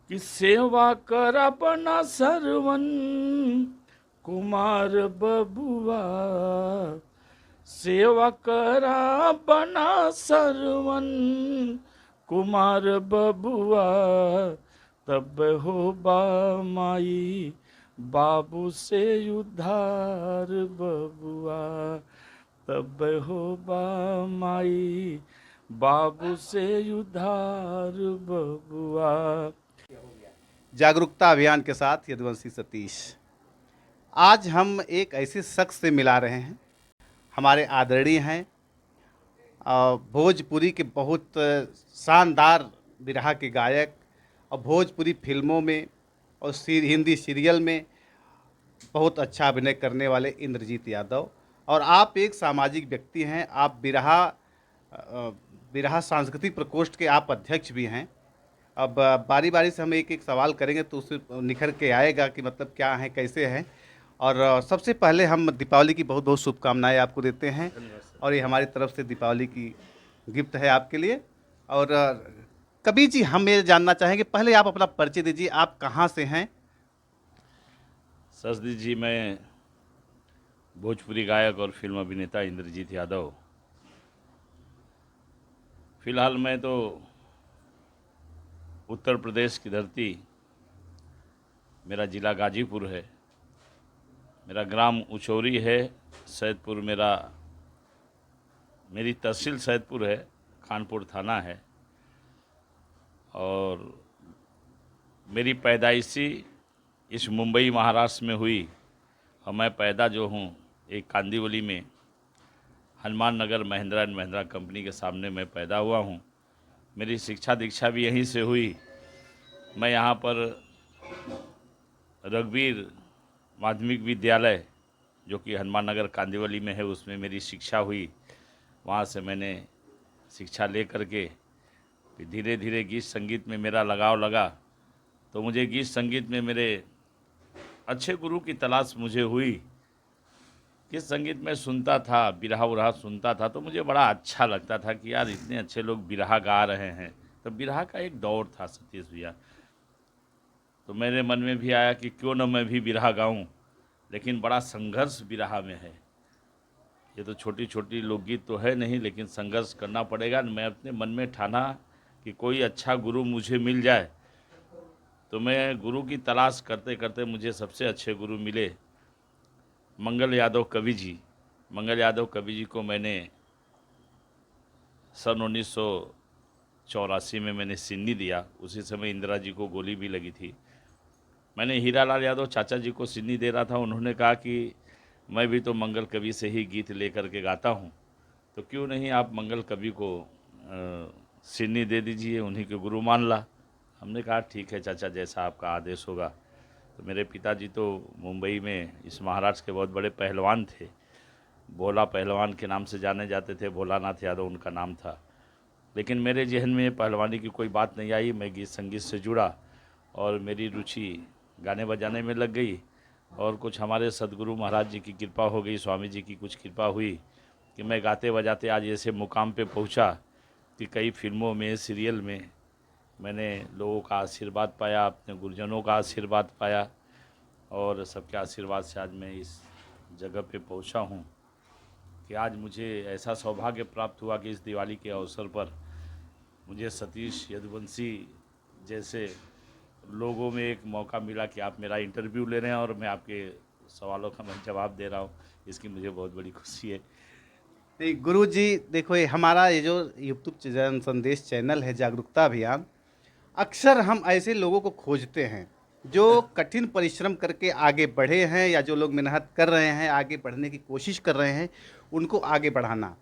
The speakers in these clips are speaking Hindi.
कि सेवा करा बना सरवन कुमार बबुआ, सेवा करा बना सरवन कुमार बबुआ, तब हो बा माई बाबू से उद्धार बबुआ, तब हो बा माई बाबू से उद्धार बबुआ। जागरूकता अभियान के साथ यदुवंशी सतीश। आज हम एक ऐसे शख्स से मिला रहे हैं, हमारे आदरणीय हैं, भोजपुरी के बहुत शानदार बिरहा के गायक और भोजपुरी फिल्मों में और हिंदी सीरियल में बहुत अच्छा अभिनय करने वाले इंद्रजीत यादव। और आप एक सामाजिक व्यक्ति हैं, आप बिरहा सांस्कृतिक प्रकोष्ठ के आप अध्यक्ष भी हैं। अब बारी बारी से हम एक एक सवाल करेंगे तो उससे निखर के आएगा कि मतलब क्या है, कैसे हैं। और सबसे पहले हम दीपावली की बहुत बहुत शुभकामनाएं आपको देते हैं, और ये हमारी तरफ से दीपावली की गिफ्ट है आपके लिए। और कबीर जी, हम ये जानना चाहेंगे, पहले आप अपना परिचय दीजिए, आप कहाँ से हैं? सरदी जी, मैं भोजपुरी गायक और फिल्म अभिनेता इंद्रजीत यादव। फिलहाल मैं तो उत्तर प्रदेश की धरती, मेरा ज़िला गाजीपुर है, मेरा ग्राम उचौरी है, सैदपुर मेरी तहसील सैदपुर है, खानपुर थाना है। और मेरी पैदाइशी इस मुंबई महाराष्ट्र में हुई, और मैं पैदा जो हूँ एक कांदिवली में हनुमान नगर महिंद्रा एंड महिंद्रा कंपनी के सामने मैं पैदा हुआ हूँ। मेरी शिक्षा दीक्षा भी यहीं से हुई। मैं यहाँ पर रघुवीर माध्यमिक विद्यालय जो कि हनुमान नगर कांदिवली में है, उसमें मेरी शिक्षा हुई। वहाँ से मैंने शिक्षा ले करके फिर धीरे धीरे गीत संगीत में मेरा लगाव लगा। तो मुझे गीत संगीत में मेरे अच्छे गुरु की तलाश मुझे हुई। गीत संगीत में सुनता था, बिरहा उरहा सुनता था, तो मुझे बड़ा अच्छा लगता था कि यार इतने अच्छे लोग बिरहा गा रहे हैं। तो बिरहा का एक दौर था सतीश भैया, तो मेरे मन में भी आया कि क्यों न मैं भी बिरहा गाऊं। लेकिन बड़ा संघर्ष बिरहा में है। ये तो छोटी छोटी लोकगीत तो है नहीं, लेकिन संघर्ष करना पड़ेगा। मैं अपने मन में ठाना कि कोई अच्छा गुरु मुझे मिल जाए। तो मैं गुरु की तलाश करते करते मुझे सबसे अच्छे गुरु मिले मंगल यादव कवि जी। मंगल यादव कवि जी को मैंने सन 1984 में मैंने सिन्नी दिया। उसी समय इंदिरा जी को गोली भी लगी थी। मैंने हीरालाल यादव चाचा जी को सिन्नी दे रहा था। उन्होंने कहा कि मैं भी तो मंगल कवि से ही गीत लेकर के गाता हूँ, तो क्यों नहीं आप मंगल कवि को सिन्नी दे दीजिए, उन्हीं के गुरु मान ला। हमने कहा ठीक है चाचा, जैसा आपका आदेश होगा। तो मेरे पिताजी तो मुंबई में इस महाराष्ट्र के बहुत बड़े पहलवान थे, भोला पहलवान के नाम से जाने जाते थे, भोलानाथ यादव उनका नाम था। लेकिन मेरे जहन में पहलवानी की कोई बात नहीं आई। मैं गीत संगीत से जुड़ा और मेरी रुचि गाने बजाने में लग गई। और कुछ हमारे सदगुरु महाराज जी की कृपा हो गई, स्वामी जी की कुछ कृपा हुई कि मैं गाते बजाते आज ऐसे मुकाम पे पहुंचा कि कई फिल्मों में, सीरियल में मैंने लोगों का आशीर्वाद पाया, अपने गुरुजनों का आशीर्वाद पाया, और सबके आशीर्वाद से आज मैं इस जगह पे पहुंचा हूं कि आज मुझे ऐसा सौभाग्य प्राप्त हुआ कि इस दिवाली के अवसर पर मुझे सतीश यदुवंशी जैसे लोगों में एक मौका मिला कि आप मेरा इंटरव्यू ले रहे हैं और मैं आपके सवालों का मैं जवाब दे रहा हूँ। इसकी मुझे बहुत बड़ी खुशी है। नहीं गुरु जी, देखो ये हमारा ये जो यूट्यूब जन संदेश चैनल है जागरूकता अभियान, अक्सर हम ऐसे लोगों को खोजते हैं जो कठिन परिश्रम करके आगे बढ़े हैं, या जो लोग मेहनत कर रहे हैं, आगे बढ़ने की कोशिश कर रहे हैं, उनको आगे बढ़ाना।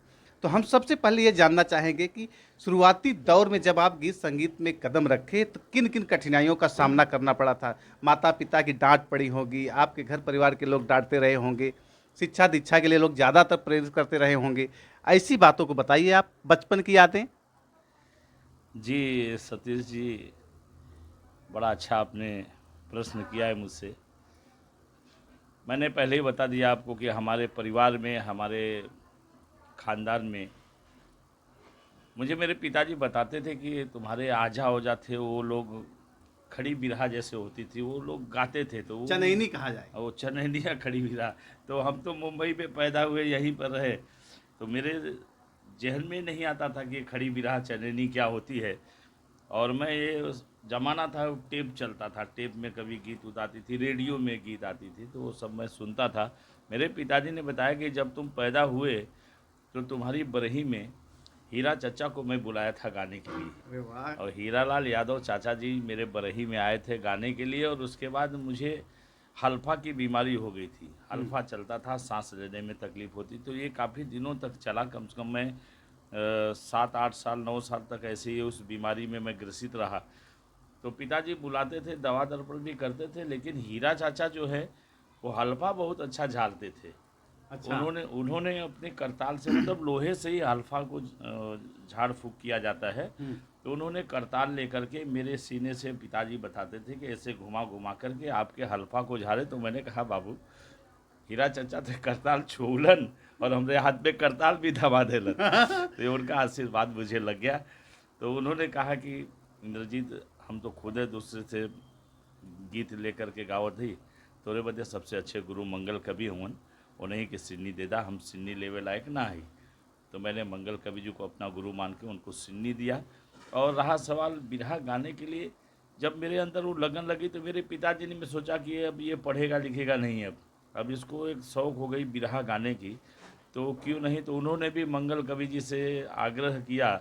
तो हम सबसे पहले ये जानना चाहेंगे कि शुरुआती दौर में जब आप गीत संगीत में कदम रखे तो किन किन कठिनाइयों का सामना करना पड़ा था? माता पिता की डांट पड़ी होगी, आपके घर परिवार के लोग डांटते रहे होंगे, शिक्षा दीक्षा के लिए लोग ज़्यादातर प्रेरित करते रहे होंगे। ऐसी बातों को बताइए आप, बचपन की यादें। जी सतीश जी, बड़ा अच्छा आपने प्रश्न किया है मुझसे। मैंने पहले ही बता दिया आपको कि हमारे परिवार में, हमारे ख़ानदान में मुझे मेरे पिताजी बताते थे कि तुम्हारे आजा ओजा थे वो लोग खड़ी बिरहा जैसे होती थी, वो लोग गाते थे, तो वो चनैनी कहा जाए। वो चनैनिया खड़ी बिरहा। तो हम तो मुंबई में पैदा हुए, यहीं पर रहे, तो मेरे जहन में नहीं आता था कि खड़ी बिरहा चनैनी क्या होती है। और मैं ये ज़माना था, टेप चलता था, टेप में कभी गीत उत आती थी, रेडियो में गीत आती थी, तो वो सब मैं सुनता था। मेरे पिताजी ने बताया कि जब तुम पैदा हुए तो तुम्हारी बरही में हीरा चचा को मैं बुलाया था गाने के लिए। अरे वाह। और हीरालाल यादव चाचा जी मेरे बरही में आए थे गाने के लिए। और उसके बाद मुझे हल्फा की बीमारी हो गई थी, हल्फा चलता था, सांस लेने में तकलीफ़ होती, तो ये काफ़ी दिनों तक चला। कम से कम मैं 7-8 साल 9 साल तक ऐसे ही उस बीमारी में मैं ग्रसित रहा। तो पिताजी बुलाते थे, दवा दर्पण भी करते थे, लेकिन हीरा चाचा जो है वो हल्फा बहुत अच्छा झाड़ते थे। अच्छा। उन्होंने उन्होंने अपने करताल से, मतलब लोहे से ही हल्फा को झाड़ फूँक किया जाता है। तो उन्होंने करताल लेकर के मेरे सीने से, पिताजी बताते थे कि ऐसे घुमा घुमा करके आपके हल्फा को झाड़े। तो मैंने कहा बाबू, हीरा चचा थे करताल छूलन और हमारे हाथ में करताल भी थमा देलन। तो ये उनका आशीर्वाद मुझे लग गया। तो उन्होंने कहा कि इंद्रजीत, हम तो खुद है दूसरे से गीत लेकर के गावत ही, तोरे बदे सबसे अच्छे गुरु मंगल कवि हुवन, उन्हीं के सिन्नी देदा, हम सिन्नी लेवे लायक ना ही। तो मैंने मंगल कवि जी को अपना गुरु मान के उनको सिन्नी दिया। और रहा सवाल बिरहा गाने के लिए, जब मेरे अंदर वो लगन लगी तो मेरे पिताजी ने मैं सोचा कि अब ये पढ़ेगा लिखेगा नहीं, अब इसको एक शौक़ हो गई बिरहा गाने की, तो क्यों नहीं। तो उन्होंने भी मंगल कवि जी से आग्रह किया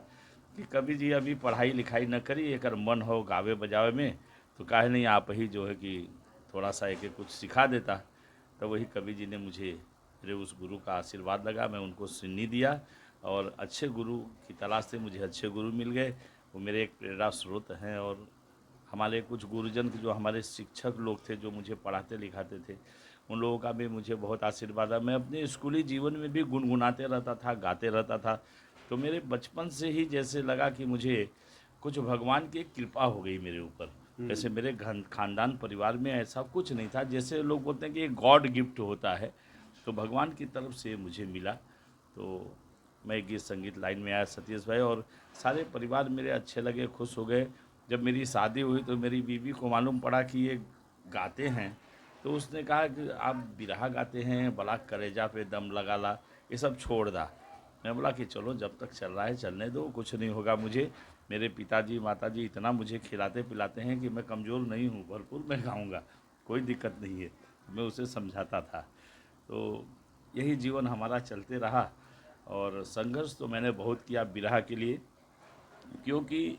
कि कवि जी अभी पढ़ाई लिखाई न करी, एक मन हो गावे बजावे में, तो काहे नहीं आप ही जो है कि थोड़ा सा एक कुछ सिखा देता। तो वही कवि जी ने मुझे, मेरे उस गुरु का आशीर्वाद लगा, मैं उनको सिन्नी दिया। और अच्छे गुरु की तलाश से मुझे अच्छे गुरु मिल गए, वो मेरे एक प्रेरणा स्रोत हैं। और हमारे कुछ गुरुजन जो हमारे शिक्षक लोग थे, जो मुझे पढ़ाते लिखाते थे, उन लोगों का भी मुझे बहुत आशीर्वाद है। मैं अपने स्कूली जीवन में भी गुनगुनाते रहता था, गाते रहता था। तो मेरे बचपन से ही जैसे लगा कि मुझे कुछ भगवान की कृपा हो गई मेरे ऊपर। जैसे मेरे खानदान परिवार में ऐसा कुछ नहीं था, जैसे लोग बोलते हैं कि एक गॉड गिफ्ट होता है, तो भगवान की तरफ से मुझे मिला। तो मैं गीत संगीत लाइन में आया सतीश भाई, और सारे परिवार मेरे अच्छे लगे, खुश हो गए। जब मेरी शादी हुई तो मेरी बीवी को मालूम पड़ा कि ये गाते हैं, तो उसने कहा कि आप बिरहा गाते हैं, बड़ा कलेजा पे दम लगा ला, ये सब छोड़ दा। मैं बोला कि चलो जब तक चल रहा है चलने दो, कुछ नहीं होगा मुझे। मेरे पिताजी माताजी इतना मुझे खिलाते पिलाते हैं कि मैं कमज़ोर नहीं हूँ, भरपूर मैं गाऊँगा, कोई दिक्कत नहीं है। मैं उसे समझाता था। तो यही जीवन हमारा चलते रहा। और संघर्ष तो मैंने बहुत किया बिरहा के लिए, क्योंकि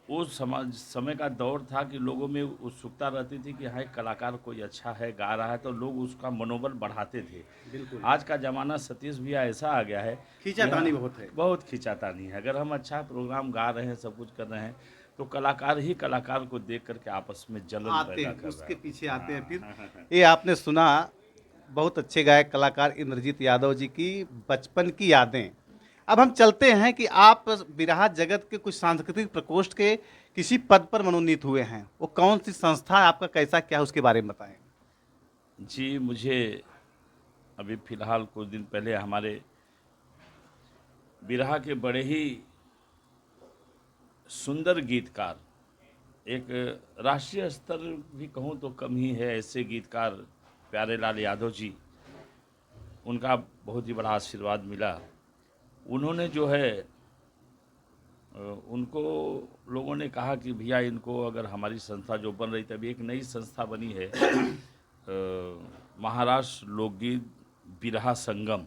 उस समय का दौर था कि लोगों में उत्सुकता रहती थी कि हाँ, एक कलाकार कोई अच्छा है, गा रहा है, तो लोग उसका मनोबल बढ़ाते थे। बिल्कुल। आज का ज़माना सतीश भैया ऐसा आ गया है कि खींचातानी बहुत है। बहुत खींचातानी है। अगर हम अच्छा प्रोग्राम गा रहे हैं, सब कुछ कर रहे हैं, तो कलाकार ही कलाकार को देख करके आपस में जलन आते पैदा हैं, कर रहा उसके है। पीछे आते हैं फिर। हाँ। ये आपने सुना, बहुत अच्छे गायक कलाकार इंद्रजीत यादव जी की बचपन की यादें। अब हम चलते हैं कि आप बिरहा जगत के कुछ सांस्कृतिक प्रकोष्ठ के किसी पद पर मनोनीत हुए हैं, वो कौन सी संस्था है, आपका कैसा क्या है, उसके बारे में बताएं। जी, मुझे अभी फ़िलहाल कुछ दिन पहले हमारे बिरहा के बड़े ही सुंदर गीतकार, एक राष्ट्रीय स्तर भी कहूँ तो कम ही है, ऐसे गीतकार प्यारेलाल यादव जी, उनका बहुत ही बड़ा आशीर्वाद मिला। उन्होंने जो है उनको लोगों ने कहा कि भैया इनको, अगर हमारी संस्था जो बन रही थी, अभी एक नई संस्था बनी है महाराष्ट्र लोकगीत बिरहा संगम,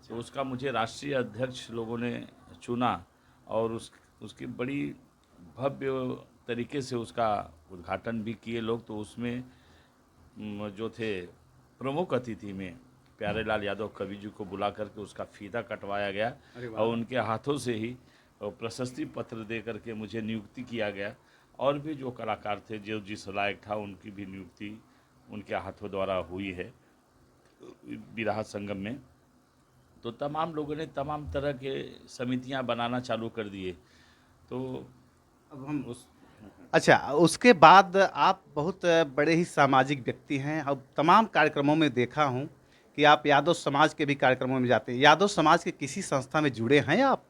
तो उसका मुझे राष्ट्रीय अध्यक्ष लोगों ने चुना। और उसकी बड़ी भव्य तरीके से उसका उद्घाटन भी किए लोग। तो उसमें जो थे प्रमुख अतिथि में प्यारेलाल यादव कवि जी को बुला करके उसका फीता कटवाया गया, और उनके हाथों से ही प्रशस्ति पत्र दे करके मुझे नियुक्ति किया गया। और भी जो कलाकार थे, जो जिस लायक था, उनकी भी नियुक्ति उनके हाथों द्वारा हुई है बिरहा संगम में। तो तमाम लोगों ने तमाम तरह के समितियां बनाना चालू कर दिए। तो अब हम उस अच्छा, उसके बाद आप बहुत बड़े ही सामाजिक व्यक्ति हैं। अब तमाम कार्यक्रमों में देखा हूँ कि आप यादव समाज के भी कार्यक्रमों में जाते हैं। यादव समाज के किसी संस्था में जुड़े हैं आप?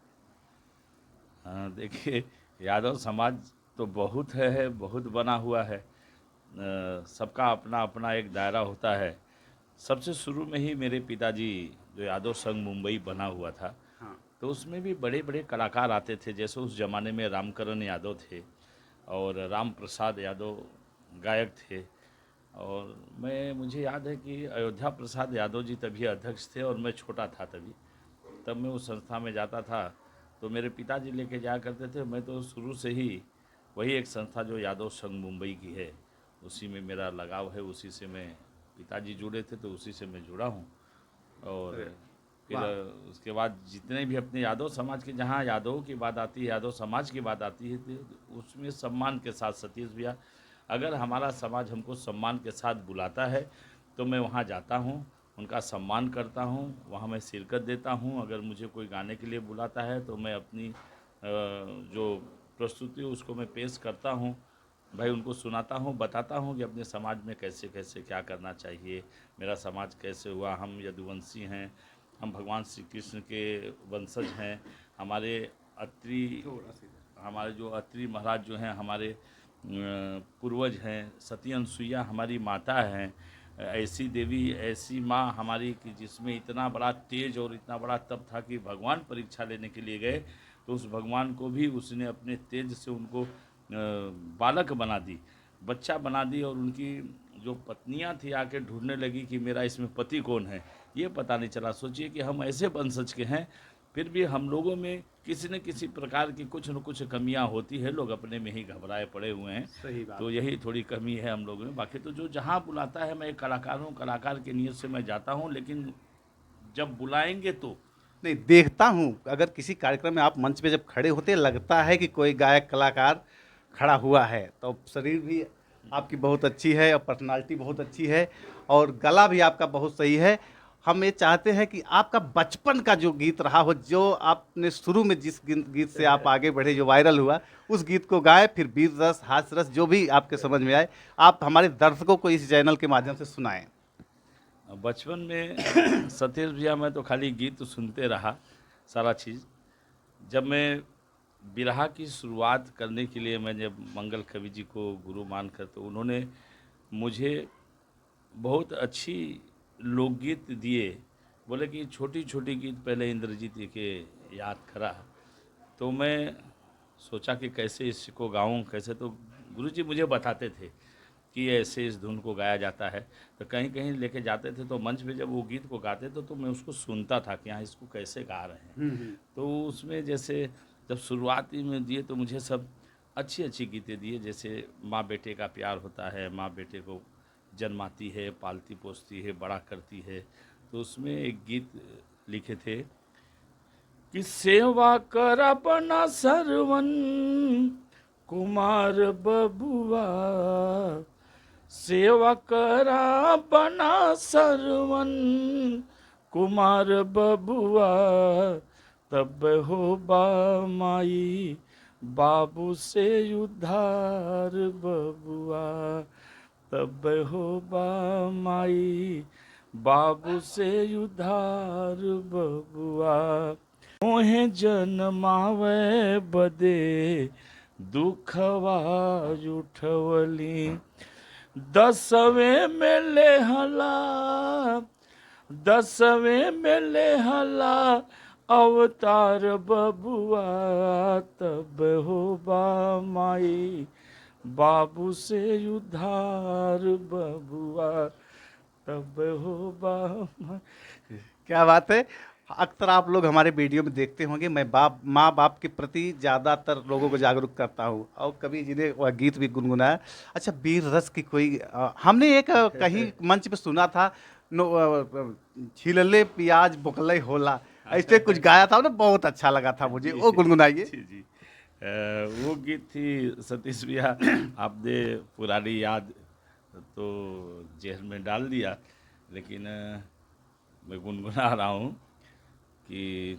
देखिए, यादव समाज तो बहुत है, बहुत बना हुआ है। सबका अपना अपना एक दायरा होता है। सबसे शुरू में ही मेरे पिताजी जो यादव संघ मुंबई बना हुआ था, हाँ। तो उसमें भी बड़े बड़े कलाकार आते थे। जैसे उस ज़माने में रामकरण यादव थे और राम प्रसाद यादव गायक थे। और मुझे याद है कि अयोध्या प्रसाद यादव जी तभी अध्यक्ष थे और मैं छोटा था तभी। तब मैं उस संस्था में जाता था तो मेरे पिताजी लेके जाया करते थे। मैं तो शुरू से ही वही एक संस्था जो यादव संघ मुंबई की है, उसी में मेरा लगाव है। उसी से मैं, पिताजी जुड़े थे तो उसी से मैं जुड़ा हूँ। और अरे, फिर वाह। उसके बाद जितने भी अपने यादव समाज के, जहाँ यादवों की बात आती है, यादव समाज की बात आती है, तो उसमें सम्मान के साथ सतीश भैया, अगर हमारा समाज हमको सम्मान के साथ बुलाता है तो मैं वहाँ जाता हूँ, उनका सम्मान करता हूँ, वहाँ मैं शिरकत देता हूँ। अगर मुझे कोई गाने के लिए बुलाता है तो मैं अपनी जो प्रस्तुति है उसको मैं पेश करता हूँ। भाई उनको सुनाता हूँ, बताता हूँ कि अपने समाज में कैसे कैसे क्या करना चाहिए, मेरा समाज कैसे हुआ। हम यदुवंशी हैं, हम भगवान श्री कृष्ण के वंशज हैं। हमारे अत्रि, हमारे जो अत्रि महाराज जो हैं, हमारे पूर्वज हैं। सती अनसुईया हमारी माता हैं। ऐसी देवी, ऐसी माँ हमारी कि जिसमें इतना बड़ा तेज और इतना बड़ा तप था कि भगवान परीक्षा लेने के लिए गए तो उस भगवान को भी उसने अपने तेज से उनको बालक बना दी, बच्चा बना दी। और उनकी जो पत्नियां थी आके ढूंढने लगी कि मेरा इसमें पति कौन है, ये पता नहीं चला। सोचिए कि हम ऐसे वंशज के हैं, फिर भी हम लोगों में किसी न किसी प्रकार की कुछ न कुछ कमियां होती है। लोग अपने में ही घबराए पड़े हुए हैं। सही बात तो यही थोड़ी कमी है हम लोगों में। बाकी तो जो जहाँ बुलाता है, मैं एक कलाकार हूँ, कलाकार की नीयत से मैं जाता हूँ। लेकिन जब बुलाएंगे तो नहीं, देखता हूँ अगर किसी कार्यक्रम में आप मंच पे जब खड़े होते लगता है कि कोई गायक कलाकार खड़ा हुआ है, तो शरीर भी आपकी बहुत अच्छी है और पर्सनालिटी बहुत अच्छी है और गला भी आपका बहुत सही है। हम ये चाहते हैं कि आपका बचपन का जो गीत रहा हो, जो आपने शुरू में जिस गीत से आप आगे बढ़े, जो वायरल हुआ, उस गीत को गाएं, फिर वीर रस, हास्य रस, जो भी आपके समझ में आए, आप हमारे दर्शकों को इस चैनल के माध्यम से सुनाएं। बचपन में सतीश भैया मैं तो खाली गीत सुनते रहा सारा चीज़। जब मैं बिरहा की शुरुआत करने के लिए, मैं जब मंगल कवि जी को गुरु मान कर, तो उन्होंने मुझे बहुत अच्छी लोकगीत दिए। बोले कि छोटी छोटी गीत पहले इंद्रजीत जी के याद करा। तो मैं सोचा कि कैसे इसको गाऊं, कैसे। तो गुरुजी मुझे बताते थे कि ऐसे इस धुन को गाया जाता है। तो कहीं कहीं लेके जाते थे, तो मंच पे जब वो गीत को गाते थे तो मैं उसको सुनता था कि हाँ इसको कैसे गा रहे हैं। तो उसमें जैसे जब शुरुआती में दिए तो मुझे सब अच्छी अच्छी गीतें दिए। जैसे माँ बेटे का प्यार होता है, माँ बेटे को जन्माती है, पालती पोसती है, बड़ा करती है। तो उसमें एक गीत लिखे थे कि सेवा कर अपना सरवन कुमार बबुआ, सेवा करा बना सरवन कुमार बबुआ, तब हो बा माई बाबू से उद्धार बबुआ, तब हो बा माई बाबू से उद्धार बबुआ। मोहे जन्मावे बदे दुखवा उठवली, 10वें में लेहला, 10वें में लेहला अवतार बबुआ, तब हो बा माई बाबू से उद्धार बबुआ, तब हो बा माई। क्या बात है। अक्सर आप लोग हमारे वीडियो में देखते होंगे, मैं माँ बाप के प्रति ज़्यादातर लोगों को जागरूक करता हूँ और कभी जिन्हें वह गीत भी गुनगुनाया। अच्छा, वीर रस की कोई हमने एक कहीं मंच पे सुना था, छिलले प्याज बुकले होला, ऐसे कुछ गाया था ना, बहुत अच्छा लगा था मुझे, जी वो गुनगुनाइए। जी जी। वो गीत थी सतीश भैया, आपने पुरानी याद तो जेहन में डाल दिया। लेकिन मैं गुनगुना रहा हूँ कि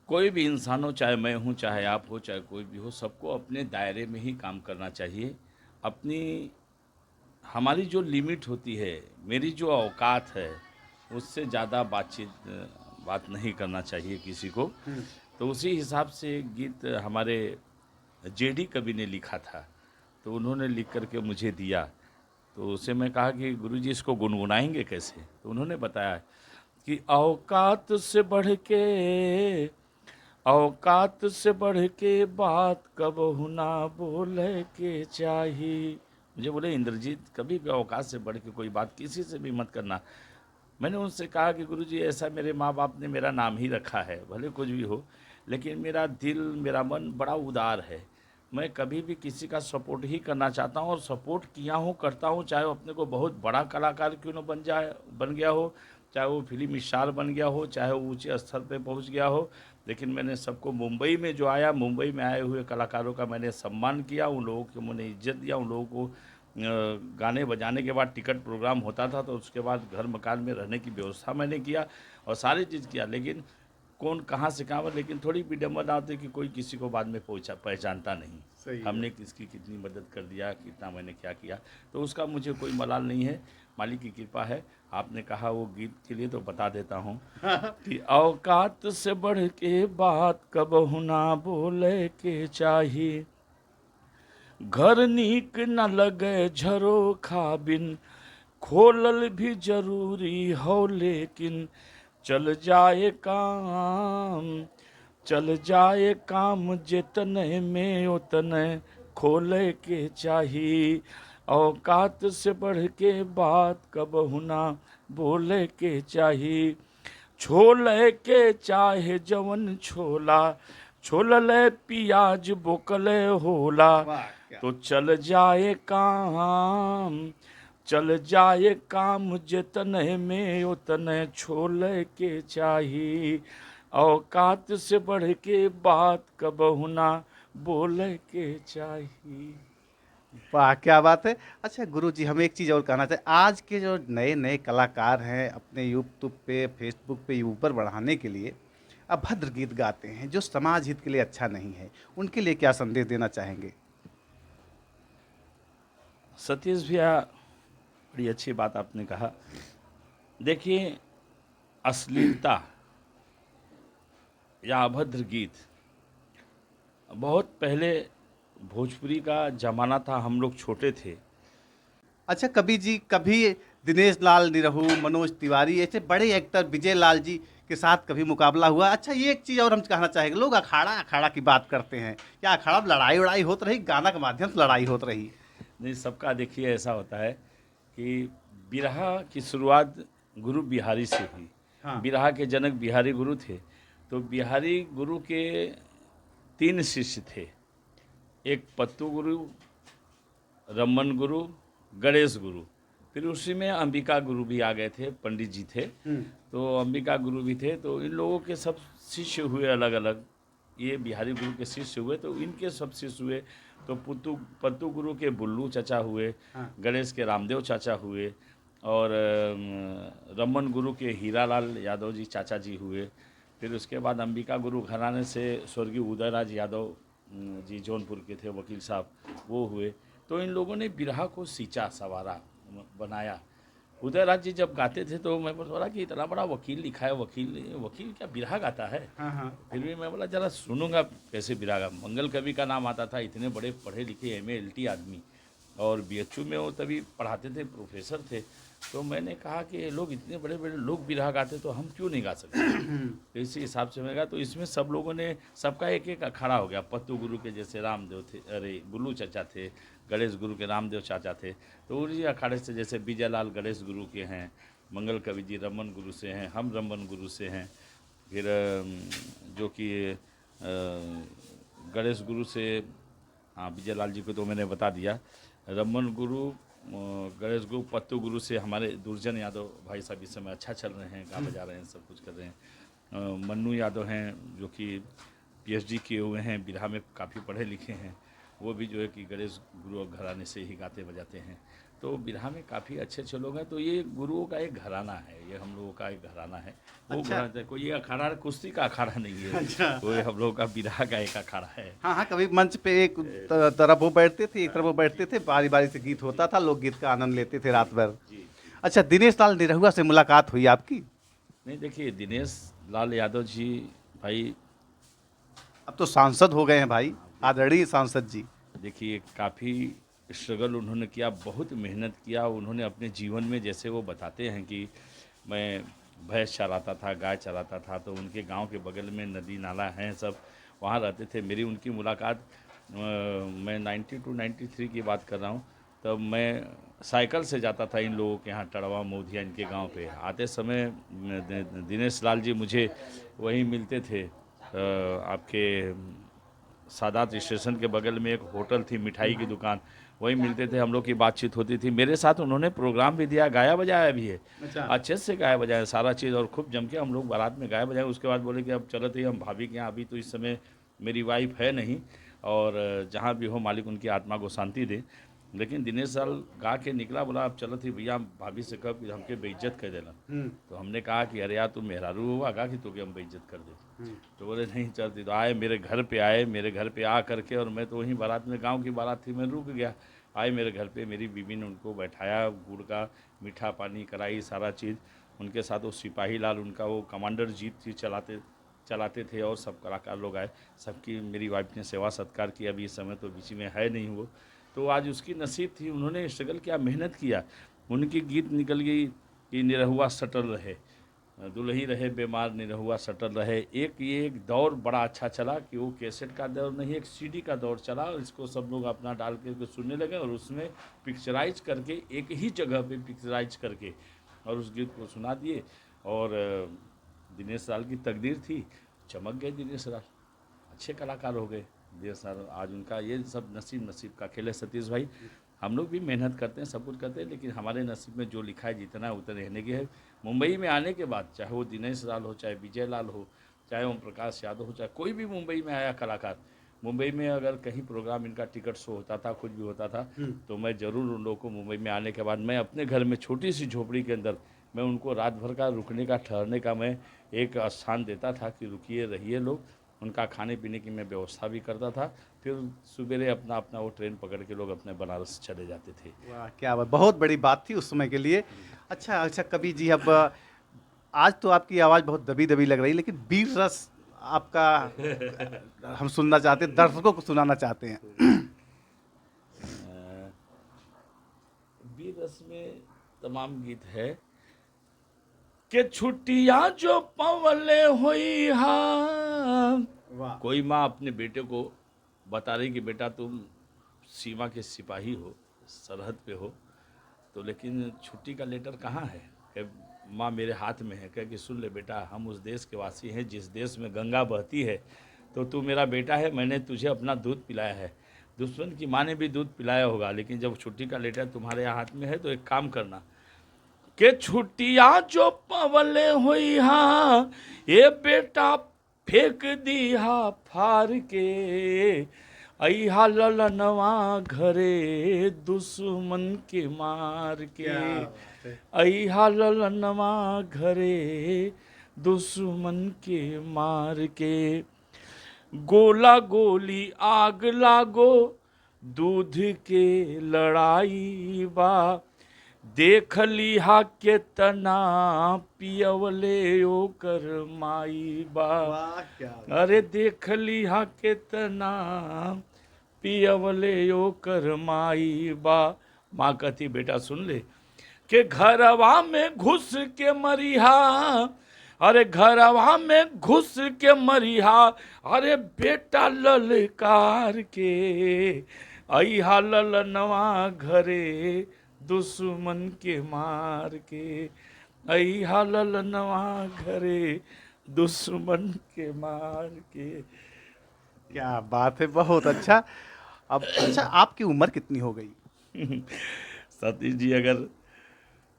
कोई भी इंसान हो, चाहे मैं हूँ, चाहे आप हो, चाहे कोई भी हो, सबको अपने दायरे में ही काम करना चाहिए। अपनी, हमारी जो लिमिट होती है, मेरी जो औकात है, उससे ज़्यादा बात नहीं करना चाहिए किसी को। तो उसी हिसाब से एक गीत हमारे जेडी कवि ने लिखा था, तो उन्होंने लिख करके मुझे दिया। तो उससे मैं कहा कि गुरुजी इसको गुनगुनाएंगे कैसे? तो उन्होंने बताया कि औकात से बढ़ के बात कबहू ना बोले के चाही। मुझे बोले इंद्रजीत, कभी भी औकात से बढ़ के कोई बात किसी से भी मत करना। मैंने उनसे कहा कि गुरुजी ऐसा मेरे माँ बाप ने मेरा नाम ही रखा है, भले कुछ भी हो, लेकिन मेरा दिल मेरा मन बड़ा उदार है। मैं कभी भी किसी का सपोर्ट ही करना चाहता हूँ और सपोर्ट किया हूँ, करता हूँ, चाहे वो अपने को बहुत बड़ा कलाकार क्यों न बन गया हो, चाहे वो फिल्म स्टार बन गया हो, चाहे वो ऊंचे स्तर पे पहुँच गया हो। लेकिन मैंने सबको मुंबई में जो आया, मुंबई में आए हुए कलाकारों का मैंने सम्मान किया, उन लोगों को मैंने इज्जत दिया, उन लोगों को गाने बजाने के बाद टिकट प्रोग्राम होता था तो उसके बाद घर मकान में रहने की व्यवस्था मैंने किया और सारी चीज़ किया। लेकिन कौन कहाँ से कहाँ, लेकिन थोड़ी विडम्बना होती कि कोई किसी को बाद में पहचानता नहीं, सही है। हमने किसकी कितनी मदद कर दिया, कितना मैंने क्या किया, तो उसका मुझे कोई मलाल नहीं है, मालिक की कृपा है। आपने कहा वो गीत के लिए तो बता देता हूँ कि औकात से बढ़ के बात कबहू ना बोले के चाहिए, घर नीक न लगे झरोखा बिन, खोलल भी जरूरी हो, लेकिन चल जाए काम जितने में उतने खोले के चाही। औकात से बढ़ के बात कबहू ना बोले के चाही, छोले के चाहे जवन छोला, छोलले पियाज बोकले होला, वाह क्या तो चल जाए काम जितने में उतने छोले के चाही। औकात से बढ़ के बात कबहू ना बोले के चाही। वाह क्या बात है। अच्छा गुरुजी, हम एक चीज़ और कहना चाहें, आज के जो नए नए कलाकार हैं अपने यूट्यूब पे फेसबुक पे ऊपर बढ़ाने के लिए अभद्र गीत गाते हैं जो समाज हित के लिए अच्छा नहीं है, उनके लिए क्या संदेश देना चाहेंगे? सतीश भैया, बड़ी अच्छी बात आपने कहा। देखिए, अश्लीलता या अभद्र गीत बहुत पहले भोजपुरी का जमाना था, हम लोग छोटे थे। अच्छा कवि जी, कभी दिनेश लाल निरहू, मनोज तिवारी ऐसे बड़े एक्टर विजय लाल जी के साथ कभी मुकाबला हुआ? अच्छा ये एक चीज़ और हम कहना चाहेंगे, लोग अखाड़ा अखाड़ा की बात करते हैं, क्या अखाड़ा में लड़ाई उड़ाई होत रही, गाना के माध्यम से लड़ाई होत रही? नहीं, सबका देखिए ऐसा होता है कि बिरहा की शुरुआत गुरु बिहारी से हुई। हाँ। बिरहा के जनक बिहारी गुरु थे। तो बिहारी गुरु के 3 शिष्य थे, एक पत्तू गुरु, रमन गुरु, गणेश गुरु। फिर उसी में अंबिका गुरु भी आ गए थे, पंडित जी थे। तो अंबिका गुरु भी थे। तो इन लोगों के सब शिष्य हुए अलग अलग, ये बिहारी गुरु के शिष्य हुए, तो इनके सब शिष्य हुए। तो पत्तू गुरु के बुल्लू चाचा हुए, हाँ। गणेश के रामदेव चाचा हुए, और रमन गुरु के हीरालाल यादव जी चाचा जी हुए। फिर उसके बाद अंबिका गुरु घराने से स्वर्गीय उदयराज यादव जी जौनपुर के थे, वकील साहब, वो हुए। तो इन लोगों ने बिरहा को सींचा, संवारा, बनाया। उदयराज जी जब गाते थे तो मैं बोला कि इतना बड़ा वकील लिखा है, वकील क्या बिरहा गाता है? हाँ हाँ। फिर भी मैं बोला जरा सुनूंगा कैसे बिरहा गा। मंगल कवि का नाम आता था, इतने बड़े पढ़े लिखे MA LT आदमी, और BHU में वो तभी पढ़ाते थे, प्रोफेसर थे। तो मैंने कहा कि ये लोग इतने बड़े बड़े लोग बिरहा गाते तो हम क्यों नहीं गा सकते? तो इसी हिसाब से मैं गा। तो इसमें सब लोगों ने, सबका एक एक अखाड़ा हो गया। पत्तू गुरु के जैसे रामदेव थे, अरे बुल्लू चाचा थे, गणेश गुरु के रामदेव चाचा थे। तो उसी अखाड़े से जैसे विजय लाल गणेश गुरु के हैं, मंगल कवि जी रमन गुरु से हैं, हम रमन गुरु से हैं। फिर जो कि गणेश गुरु से, हाँ विजय लाल जी को तो मैंने बता दिया। रमन गुरु, गणेश गुरु, पत्तू गुरु से हमारे दुर्जन यादव भाई साहब इस समय अच्छा चल रहे हैं, गा बजा रहे हैं, सब कुछ कर रहे हैं। मन्नू यादव हैं जो कि PhD किए हुए हैं, बिरहा में काफ़ी पढ़े लिखे हैं, वो भी जो है कि गणेश गुरु घराने से ही गाते बजाते हैं। तो बिरहा में काफ़ी अच्छे अच्छे लोग हैं। तो ये गुरुओं का एक घराना है, ये हम लोगों का एक घराना है। वो अच्छा। कोई ये अखाड़ा कुश्ती का अखाड़ा नहीं है। अच्छा। वो हम लोगों का बिरहा का एक अखाड़ा है। हाँ हाँ, कभी मंच पे एक तरफ वो बैठते थे, एक तरफ वो बैठते थे, बारी बारी से गीत होता था, लोग गीत का आनंद लेते थे रात भर। जी। अच्छा, दिनेश लाल निरहुआ से मुलाकात हुई आपकी? नहीं, देखिए दिनेश लाल यादव जी भाई, अब तो सांसद हो गए हैं भाई, आदरणीय सांसद जी। देखिए काफ़ी स्ट्रगल उन्होंने किया, बहुत मेहनत किया उन्होंने अपने जीवन में। जैसे वो बताते हैं कि मैं भैंस चराता था, गाय चराता था, तो उनके गांव के बगल में नदी नाला हैं सब, वहाँ रहते थे। मेरी उनकी मुलाकात मैं 92-93 की बात कर रहा हूँ। तब मैं साइकिल से जाता था इन लोगों के यहाँ, टड़वा मोधिया इनके गांव पे। आते समय दिनेश लाल जी मुझे वहीं मिलते थे, आपके सादात स्टेशन के बगल में एक होटल थी, मिठाई की दुकान, वहीं मिलते थे, हम लोग की बातचीत होती थी। मेरे साथ उन्होंने प्रोग्राम भी दिया, गाया बजाया भी है, अच्छा। अच्छे से गाया बजाया सारा चीज़, और खूब जम के हम लोग बारात में गाया बजाया। उसके बाद बोले कि अब चलो तो हम भाभी के यहाँ, अभी तो इस समय मेरी वाइफ है नहीं, और जहाँ भी हो मालिक उनकी आत्मा को शांति दे। लेकिन दिनेश साल गा के निकला, बोला अब चलो थी भैया भाभी से कब कि हमके बेइज्जत कर देना। तो हमने कहा कि अरे यार तुम मेहरारू हुआ गा कि तो कि हम बेइज्जत कर दे। तो बोले नहीं चलती। तो आए मेरे घर पे, आए मेरे घर पे आ करके, और मैं तो वहीं बारात में, गांव की बारात थी, मैं रुक गया। आए मेरे घर पे, मेरी बीवी ने उनको बैठाया, गुड़ का मीठा पानी कराई, सारा चीज़ उनके साथ। वो सिपाही लाल उनका वो कमांडर जीप थी, चलाते थे, और सब कलाकार लोग आए, सबकी मेरी वाइफ ने सेवा सत्कार किया। अभी इस समय तो बीच में है नहीं वो, तो आज उसकी नसीब थी। उन्होंने स्ट्रगल किया, मेहनत किया। उनकी गीत निकल गई कि निरहुआ सटल रहे, दुल्ही रहे बेमार, निरहुआ सटल रहे। ये एक दौर बड़ा अच्छा चला कि वो कैसेट का दौर नहीं, एक सीडी का दौर चला, और इसको सब लोग अपना डाल के सुनने लगे, और उसमें पिक्चराइज करके, एक ही जगह पे पिक्चराइज करके, और उस गीत को सुना दिए। और दिनेश लाल की तकदीर थी, चमक गए दिनेश लाल, अच्छे कलाकार हो गए दिनेश लाल। आज उनका ये सब नसीब का खेल है सतीश भाई। हम लोग भी मेहनत करते हैं, सब कुछ करते हैं, लेकिन हमारे नसीब में जो लिखा है जितना है उतना रहने की है। मुंबई में आने के बाद, चाहे वो दिनेश लाल हो, चाहे विजय लाल हो, चाहे ओम प्रकाश यादव हो, चाहे कोई भी मुंबई में आया कलाकार, मुंबई में अगर कहीं प्रोग्राम इनका टिकट शो होता था, कुछ भी होता था, तो मैं ज़रूर उन लोगों को मुंबई में आने के बाद, मैं अपने घर में छोटी सी झोपड़ी के अंदर, मैं उनको रात भर का रुकने का, ठहरने का मैं एक स्थान देता था कि रुकिए रहिए लोग। उनका खाने पीने की मैं व्यवस्था भी करता था। फिर सवेरे अपना अपना वो ट्रेन पकड़ के लोग अपने बनारस चले जाते थे। वाह क्या बात, बहुत बड़ी बात थी उस समय के लिए। अच्छा कवि जी, अब आज तो आपकी आवाज़ बहुत दबी दबी लग रही है, लेकिन वीर रस आपका हम सुनना चाहते हैं, दर्शकों को सुनाना चाहते हैं। वीर रस में तमाम गीत है कि छुट्टियां जो पवले हुई हा। वाह। कोई माँ अपने बेटे को बता रही कि बेटा तुम सीमा के सिपाही हो, सरहद पे हो, तो लेकिन छुट्टी का लेटर कहाँ है? कह माँ मेरे हाथ में है। कह कि सुन ले बेटा, हम उस देश के वासी हैं जिस देश में गंगा बहती है, तो तू मेरा बेटा है, मैंने तुझे अपना दूध पिलाया है। दुश्मन की माँ ने भी दूध पिलाया होगा, लेकिन जब छुट्टी का लेटर तुम्हारे हाथ में है तो एक काम करना कि छुट्टियां जो पवले हुई हा, ये बेटा फेंक दिया फार के, अहा ललनवा घरे दुश्मन के मार के, अहा ललनवा घरे दुश्मन के मार के। गोला गोली आग लागो, दूध के लड़ाई बा, देख लिहा के तना पियवले ओकर माई बा। वाह क्या अरे देख लिहा के तना पियवले ओकर माई बा। माँ कहती बेटा सुन ले कि घरवा में घुस के मरिहा, अरे घरवा में घुस के मरिहा, अरे बेटा ललकार के, अहा ललनवा घरे दुश्मन के मार के, अहा ललनवा घरे दुश्मन के मार के। क्या बात है, बहुत अच्छा। अब अच्छा, आपकी उम्र कितनी हो गई? सतीश जी अगर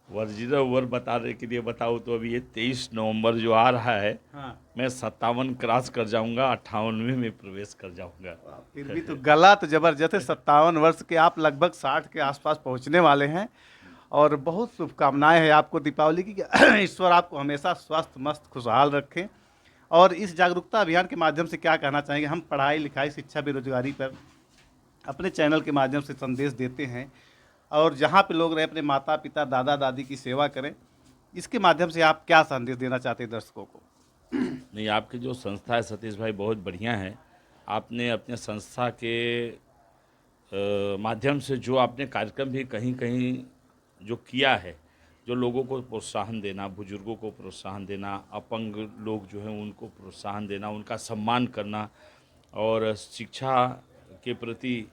वर्जिनल उम्र बताने के लिए बताऊँ तो अभी ये 23 नवंबर जो आ रहा है, हाँ। मैं 57 क्रॉस कर जाऊंगा, 58वें में प्रवेश कर जाऊंगा। फिर भी तो गला तो जबरदस्त है, 57 वर्ष के आप लगभग 60 के आसपास पहुंचने वाले हैं। और बहुत शुभकामनाएं हैं आपको दीपावली की, कि ईश्वर आपको हमेशा स्वस्थ मस्त खुशहाल रखें। और इस जागरूकता अभियान के माध्यम से क्या कहना चाहेंगे? हम पढ़ाई लिखाई शिक्षा बेरोजगारी पर अपने चैनल के माध्यम से संदेश देते हैं, और जहाँ पे लोग रहे अपने माता पिता दादा दादी की सेवा करें। इसके माध्यम से आप क्या संदेश देना चाहते हैं दर्शकों को? नहीं, आपकी जो संस्था है सतीश भाई बहुत बढ़िया है, आपने अपने संस्था के माध्यम से जो आपने कार्यक्रम भी कहीं कहीं जो किया है, जो लोगों को प्रोत्साहन देना, बुजुर्गों को प्रोत्साहन देना, अपंग लोग जो हैं उनको प्रोत्साहन देना, उनका सम्मान करना और शिक्षा के प्रति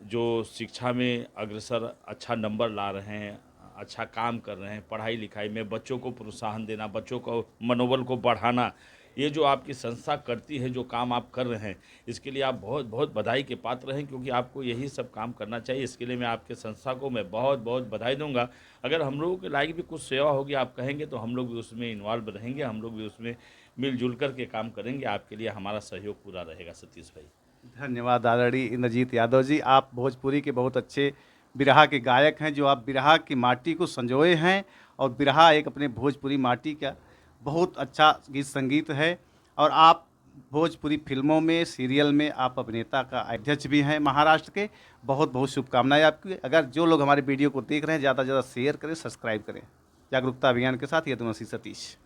जो शिक्षा में अग्रसर अच्छा नंबर ला रहे हैं, अच्छा काम कर रहे हैं, पढ़ाई लिखाई में बच्चों को प्रोत्साहन देना, बच्चों को मनोबल को बढ़ाना, ये जो आपकी संस्था करती है, जो काम आप कर रहे हैं, इसके लिए आप बहुत बहुत बधाई के पात्र हैं, क्योंकि आपको यही सब काम करना चाहिए। इसके लिए मैं आपके संस्था को मैं बहुत बहुत बधाई दूंगा। अगर हम लोगों के लायक भी कुछ सेवा होगी, आप कहेंगे तो हम लोग भी उसमें इन्वॉल्व रहेंगे, हम लोग भी उसमें मिलजुल कर के काम करेंगे। आपके लिए हमारा सहयोग पूरा रहेगा सतीश भाई। धन्यवाद आदरणीय इंद्रजीत यादव जी। आप भोजपुरी के बहुत अच्छे बिरहा के गायक हैं, जो आप बिरहा की माटी को संजोए हैं, और बिरहा एक अपने भोजपुरी माटी का बहुत अच्छा गीत संगीत है। और आप भोजपुरी फिल्मों में, सीरियल में आप अभिनेता का अध्यक्ष भी हैं महाराष्ट्र के। बहुत बहुत शुभकामनाएं आपकी। अगर जो लोग हमारे वीडियो को देख रहे हैं, ज़्यादा से ज़्यादा शेयर करें, सब्सक्राइब करें। जागरूकता अभियान के साथ यदुवंशी सतीश।